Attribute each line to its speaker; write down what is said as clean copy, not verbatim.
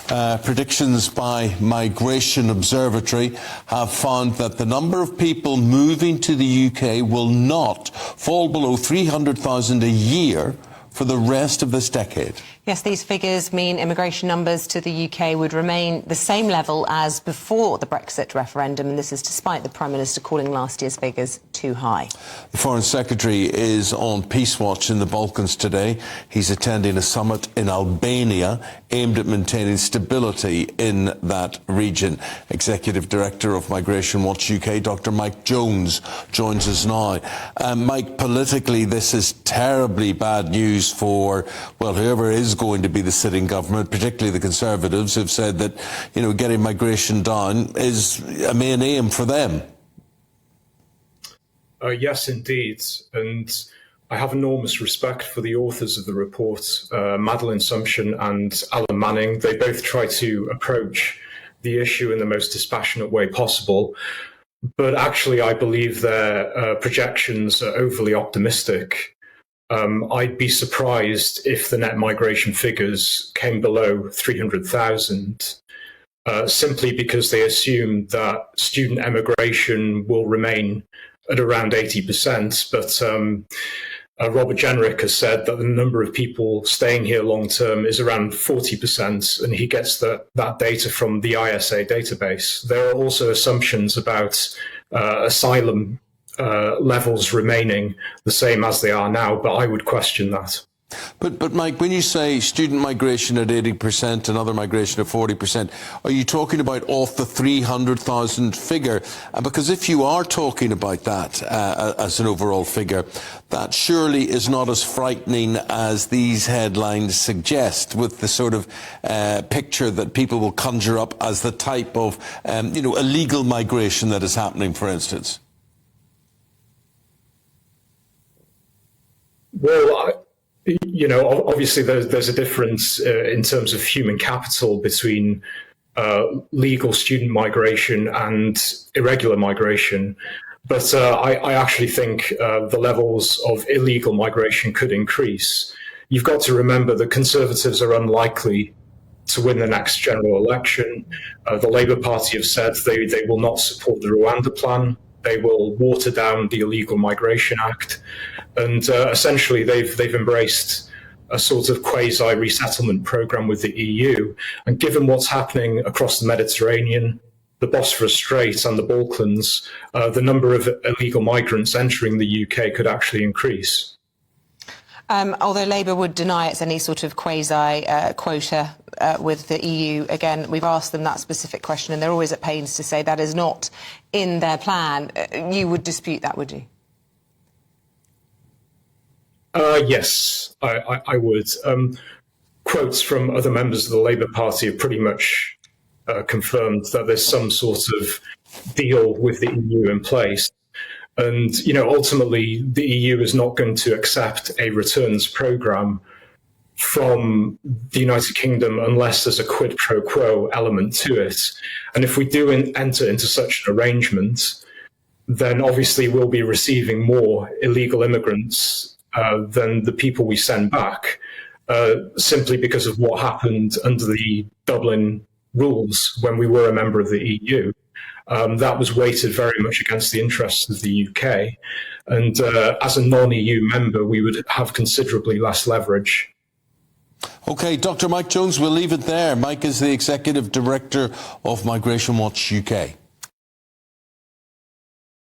Speaker 1: Predictions by Migration Observatory have found that the number of people moving to the UK will not fall below 300,000 a year for the rest of this decade.
Speaker 2: Yes, these figures mean immigration numbers to the UK would remain the same level as before the Brexit referendum, and this is despite the Prime Minister calling last year's figures too high.
Speaker 1: The Foreign Secretary is on Peace Watch in the Balkans today. He's attending a summit in Albania aimed at maintaining stability in that region. Executive Director of Migration Watch UK, Dr. Mike Jones, joins us now. Mike, politically, this is terribly bad news for, well, whoever is going to be the sitting government, particularly the Conservatives, who've said that, you know, getting migration down is a main aim for them.
Speaker 3: Yes, indeed. And I have enormous respect for the authors of the report, Madeleine Sumption and Alan Manning. They both try to approach the issue in the most dispassionate way possible. But actually, I believe their projections are overly optimistic. I'd be surprised if the net migration figures came below 300,000, simply because they assume that student emigration will remain at around 80%. But Robert Jenrick has said that the number of people staying here long term is around 40%, and he gets that data from the ISA database. There are also assumptions about asylum levels remaining the same as they are now, but I would question that.
Speaker 1: But Mike, when you say student migration at 80% and other migration at 40%, are you talking about off the 300,000 figure? Because if you are talking about that as an overall figure, that surely is not as frightening as these headlines suggest, with the sort of picture that people will conjure up as the type of illegal migration that is happening, for instance.
Speaker 3: Well, obviously there's a difference in terms of human capital between legal student migration and irregular migration. But I actually think the levels of illegal migration could increase. You've got to remember the Conservatives are unlikely to win the next general election. The Labour Party have said they will not support the Rwanda plan. They will water down the Illegal Migration Act. And essentially, they've embraced a sort of quasi-resettlement program with the EU. And given what's happening across the Mediterranean, the Bosphorus Strait and the Balkans, the number of illegal migrants entering the UK could actually increase.
Speaker 2: Although Labour would deny it's any sort of quasi-quota with the EU, again, we've asked them that specific question, and they're always at pains to say that is not in their plan. You would dispute that, would you?
Speaker 3: Yes, I would. Quotes from other members of the Labour Party have pretty much confirmed that there's some sort of deal with the EU in place. And, ultimately, the EU is not going to accept a returns programme from the United Kingdom unless there's a quid pro quo element to it. And if we do enter into such an arrangement, then obviously we'll be receiving more illegal immigrants than the people we send back, simply because of what happened under the Dublin rules when we were a member of the EU. That was weighted very much against the interests of the UK. And as a non-EU member, we would have considerably less leverage.
Speaker 1: OK, Dr. Mike Jones, we'll leave it there. Mike is the Executive Director of Migration Watch UK.